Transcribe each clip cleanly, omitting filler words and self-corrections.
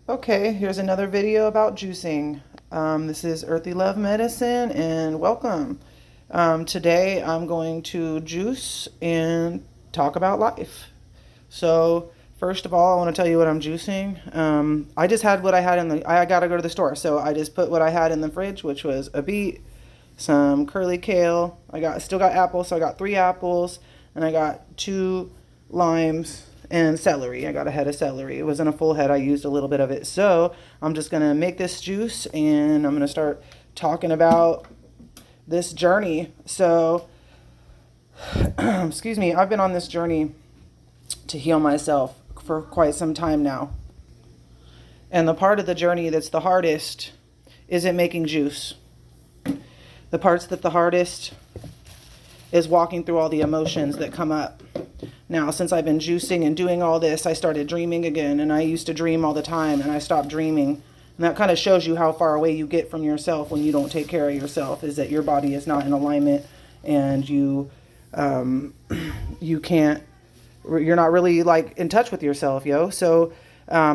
Okay, here's another video about juicing. This is Earthy Love Medicine and welcome. Today I'm going to juice and talk about life. So, first of all, I want to tell you what I'm juicing. I just had what I had I gotta go to the store. So I just put what I had in the fridge, which was a beet, some curly kale. Still got apples, so I got 3 apples and I got 2 limes and celery. I got a head of celery. It wasn't a full head. I used a little bit of it. So I'm just gonna make this juice and I'm gonna start talking about this journey. So, excuse me, I've been on this journey to heal myself for quite some time now. And the part of the journey that's the hardest isn't making juice. The parts that the hardest is walking through all the emotions that come up. Now, since I've been juicing and doing all this, I started dreaming again, and I used to dream all the time, and I stopped dreaming. And that kind of shows you how far away you get from yourself when you don't take care of yourself, is that your body is not in alignment, and you can't, you're not really like in touch with yourself, yo. So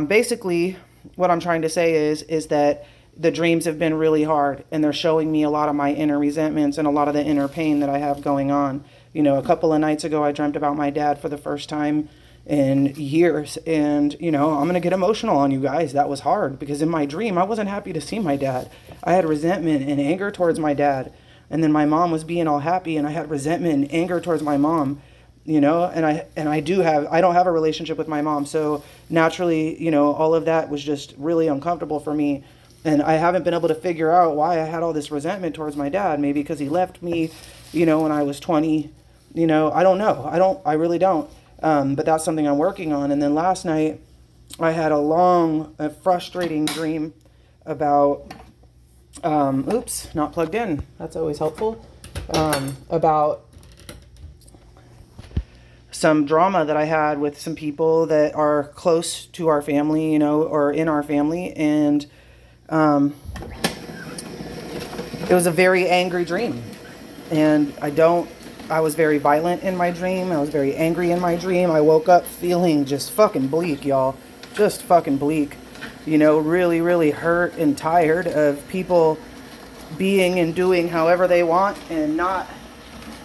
basically, what I'm trying to say is that the dreams have been really hard, and they're showing me a lot of my inner resentments and a lot of the inner pain that I have going on. You know, a couple of nights ago, I dreamt about my dad for the first time in years. And, I'm going to get emotional on you guys. That was hard because in my dream, I wasn't happy to see my dad. I had resentment and anger towards my dad. And then my mom was being all happy, and I had resentment and anger towards my mom. And I don't have a relationship with my mom. So naturally, all of that was just really uncomfortable for me. And I haven't been able to figure out why I had all this resentment towards my dad. Maybe because he left me, when I was 20. I don't know. I really don't. But that's something I'm working on. And then last night, I had a frustrating dream about, oops, not plugged in. That's always helpful. About some drama that I had with some people that are close to our family, or in our family. And it was a very angry dream. And I was very violent in my dream. I was very angry in my dream. I woke up feeling just fucking bleak, y'all. Just fucking bleak. Really, really hurt and tired of people being and doing however they want and not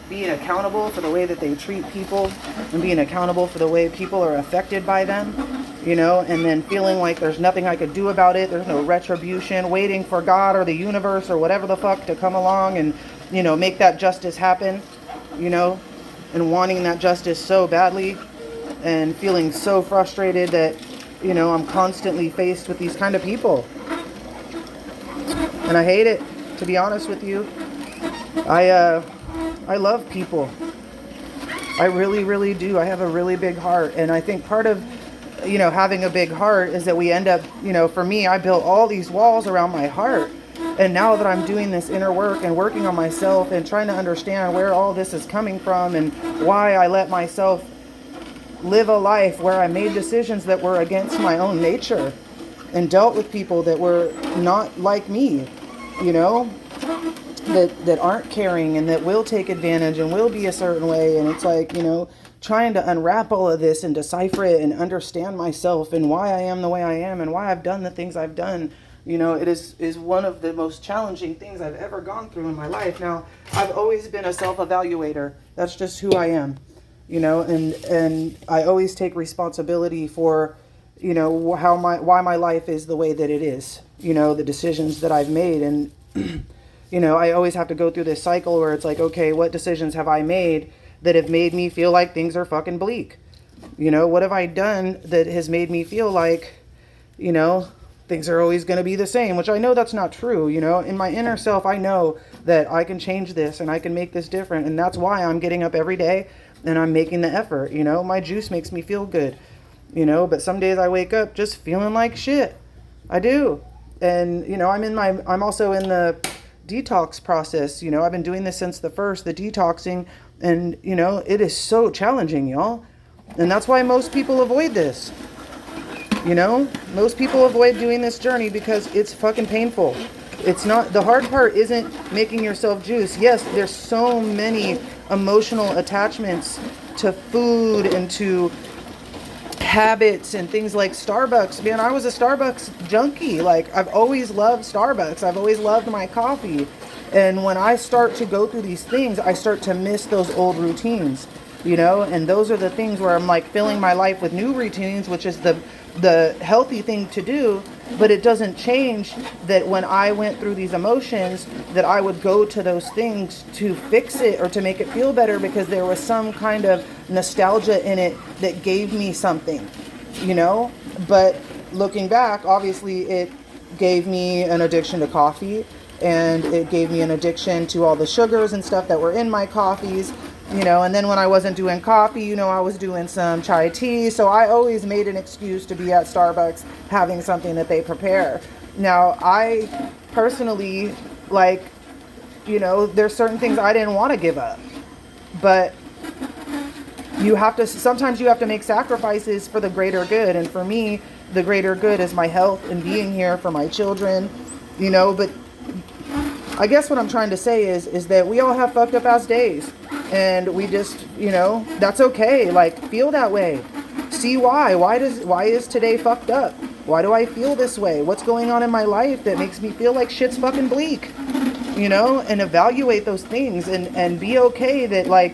being accountable for the way that they treat people and being accountable for the way people are affected by them, and then feeling like there's nothing I could do about it. There's no retribution, waiting for God or the universe or whatever the fuck to come along and, make that justice happen, and wanting that justice so badly and feeling so frustrated that, I'm constantly faced with these kind of people. And I hate it, to be honest with you. I love people. I really, really do. I have a really big heart. And I think part of, having a big heart is that we end up, for me, I built all these walls around my heart. And now that I'm doing this inner work and working on myself and trying to understand where all this is coming from and why I let myself live a life where I made decisions that were against my own nature and dealt with people that were not like me, that aren't caring and that will take advantage and will be a certain way. And it's like, trying to unwrap all of this and decipher it and understand myself and why I am the way I am and why I've done the things I've done. It is one of the most challenging things I've ever gone through in my life. Now, I've always been a self-evaluator. That's just who I am, and I always take responsibility for, why my life is the way that it is, the decisions that I've made. And, I always have to go through this cycle where it's like, okay, what decisions have I made that have made me feel like things are fucking bleak? What have I done that has made me feel like, things are always going to be the same, which I know that's not true. In my inner self, I know that I can change this and I can make this different. And that's why I'm getting up every day and I'm making the effort. My juice makes me feel good, but some days I wake up just feeling like shit. I do. And, I'm also in the detox process. I've been doing this since the detoxing, and, it is so challenging, y'all. And that's why most people avoid this. Most people avoid doing this journey because it's fucking painful. It's not, the hard part isn't making yourself juice. Yes, there's so many emotional attachments to food and to habits and things like Starbucks. Man, I was a Starbucks junkie. Like, I've always loved Starbucks. I've always loved my coffee. And when I start to go through these things, I start to miss those old routines, you know? And those are the things where I'm like filling my life with new routines, which is the healthy thing to do. But it doesn't change that when I went through these emotions, that I would go to those things to fix it or to make it feel better, because there was some kind of nostalgia in it that gave me something, you know? But looking back, obviously it gave me an addiction to coffee, and it gave me an addiction to all the sugars and stuff that were in my coffees, you know. And then when I wasn't doing coffee, you know, I was doing some chai tea. So I always made an excuse to be at Starbucks having something that they prepare. Now, I personally, like, you know, there's certain things I didn't want to give up, but sometimes you have to make sacrifices for the greater good. And for me, the greater good is my health and being here for my children, you know. But I guess what I'm trying to say is that we all have fucked up ass days, and we just, you know, that's okay. Like, feel that way. See why. Why is today fucked up? Why do I feel this way? What's going on in my life that makes me feel like shit's fucking bleak? You know, and evaluate those things and be okay that, like,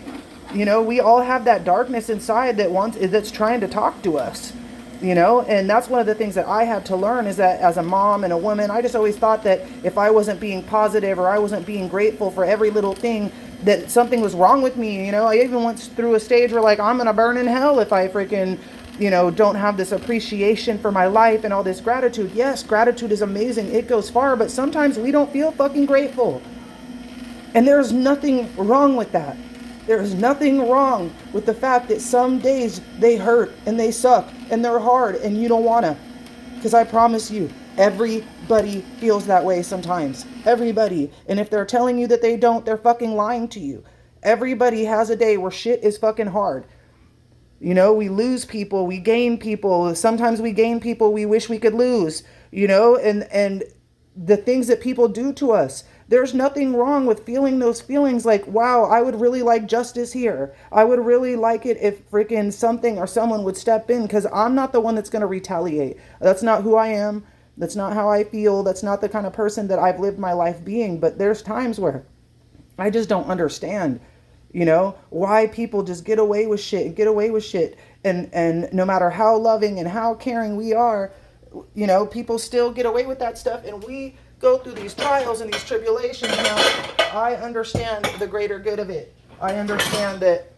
you know, we all have that darkness inside that's trying to talk to us. You know, and that's one of the things that I had to learn, is that as a mom and a woman, I just always thought that if I wasn't being positive or I wasn't being grateful for every little thing, that something was wrong with me. You know, I even went through a stage where, like, I'm going to burn in hell if I freaking, you know, don't have this appreciation for my life and all this gratitude. Yes, gratitude is amazing. It goes far, but sometimes we don't feel fucking grateful. And there's nothing wrong with that. There's nothing wrong with the fact that some days they hurt and they suck and they're hard and you don't want to. Because I promise you, everybody feels that way sometimes. Everybody. And if they're telling you that they don't, they're fucking lying to you. Everybody has a day where shit is fucking hard. You know, we lose people, we gain people. Sometimes we gain people we wish we could lose, you know, and the things that people do to us. There's nothing wrong with feeling those feelings like, wow, I would really like justice here. I would really like it if freaking something or someone would step in, because I'm not the one that's going to retaliate. That's not who I am. That's not how I feel. That's not the kind of person that I've lived my life being. But there's times where I just don't understand, you know, why people just get away with shit and get away with shit. And no matter how loving and how caring we are, you know, people still get away with that stuff, and we go through these trials and these tribulations. Now, I understand the greater good of it. I understand that,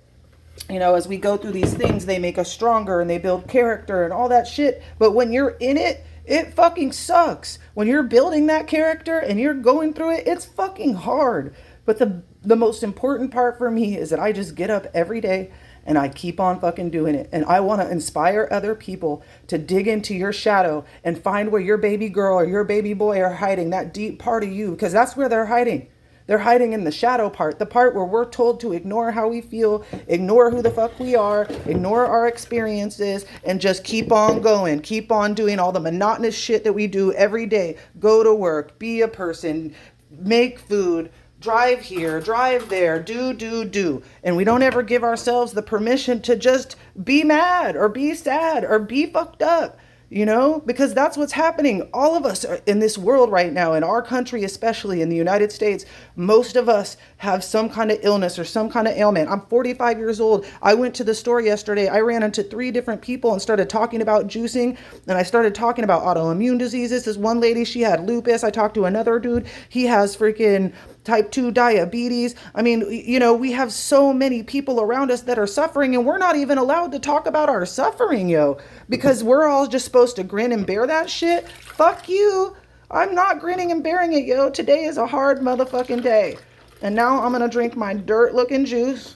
you know, as we go through these things, they make us stronger and they build character and all that shit. But when you're in it, it fucking sucks. When you're building that character and you're going through it, it's fucking hard. But the most important part for me is that I just get up every day and I keep on fucking doing it. And I want to inspire other people to dig into your shadow and find where your baby girl or your baby boy are hiding, that deep part of you, because that's where they're hiding. They're hiding in the shadow part, the part where we're told to ignore how we feel, ignore who the fuck we are, ignore our experiences, and just keep on going, keep on doing all the monotonous shit that we do every day. Go to work, be a person, make food, drive here, drive there, do. And we don't ever give ourselves the permission to just be mad or be sad or be fucked up, you know, because that's what's happening. All of us are in this world right now, in our country, especially in the United States, most of us have some kind of illness or some kind of ailment. I'm 45 years old. I went to the store yesterday. I ran into 3 different people and started talking about juicing. And I started talking about autoimmune diseases. This one lady, she had lupus. I talked to another dude. He has freaking type 2 diabetes. I mean, you know, we have so many people around us that are suffering, and we're not even allowed to talk about our suffering, yo, because we're all just supposed to grin and bear that shit. Fuck you. I'm not grinning and bearing it, yo. Today is a hard motherfucking day. And now I'm going to drink my dirt looking juice,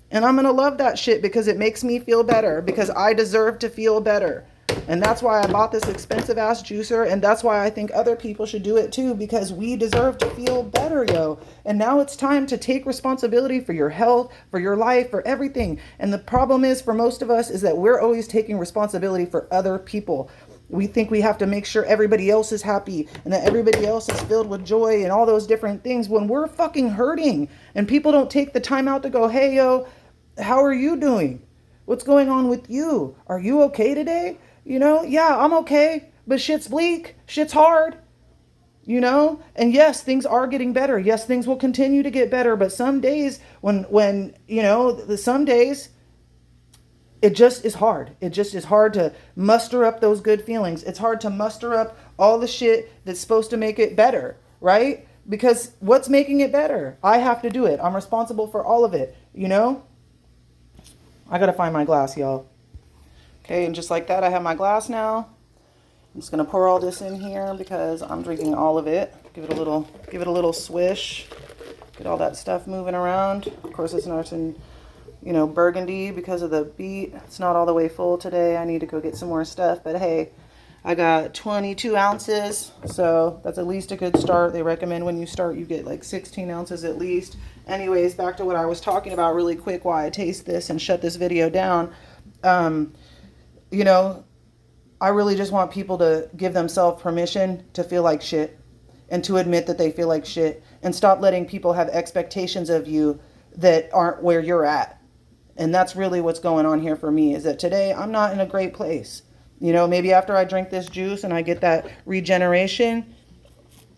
and I'm going to love that shit because it makes me feel better, because I deserve to feel better. And that's why I bought this expensive ass juicer. And that's why I think other people should do it too, because we deserve to feel better, yo. And now it's time to take responsibility for your health, for your life, for everything. And the problem is, for most of us, is that we're always taking responsibility for other people. We think we have to make sure everybody else is happy and that everybody else is filled with joy and all those different things when we're fucking hurting. And people don't take the time out to go, hey, yo, how are you doing? What's going on with you? Are you okay today? You know, yeah, I'm okay, but shit's bleak. Shit's hard. You know, and yes, things are getting better. Yes, things will continue to get better, but some days when you know, some days it just is hard. It just is hard to muster up those good feelings. It's hard to muster up all the shit that's supposed to make it better, right? Because what's making it better? I have to do it. I'm responsible for all of it, you know? I gotta find my glass, y'all. Okay, and just like that, I have my glass now. I'm just gonna pour all this in here because I'm drinking all of it. Give it a little swish. Get all that stuff moving around. Of course, it's nice and, you know, burgundy because of the beet. It's not all the way full today. I need to go get some more stuff, but hey, I got 22 ounces, so that's at least a good start. They recommend when you start, you get like 16 ounces at least. Anyways, back to what I was talking about really quick while I taste this and shut this video down. You know, I really just want people to give themselves permission to feel like shit and to admit that they feel like shit and stop letting people have expectations of you that aren't where you're at. And that's really what's going on here for me, is that today I'm not in a great place. You know, maybe after I drink this juice and I get that regeneration,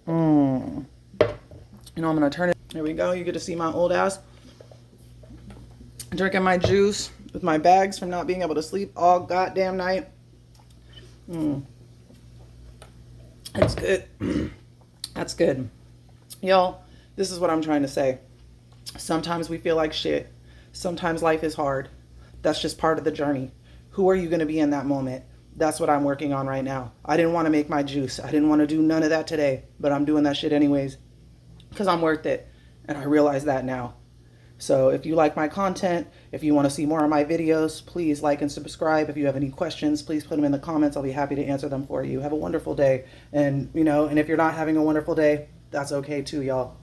you know, I'm going to turn it. There we go. You get to see my old ass drinking my juice with my bags from not being able to sleep all goddamn night. It's good. That's good. Y'all, this is what I'm trying to say. Sometimes we feel like shit. Sometimes life is hard. That's just part of the journey. Who are you going to be in that moment? That's what I'm working on right now. I didn't want to make my juice. I didn't want to do none of that today, but I'm doing that shit anyways because I'm worth it. And I realize that now. So if you like my content, if you want to see more of my videos, please like and subscribe. If you have any questions, please put them in the comments. I'll be happy to answer them for you. Have a wonderful day. And, you know, and if you're not having a wonderful day, that's okay too, y'all.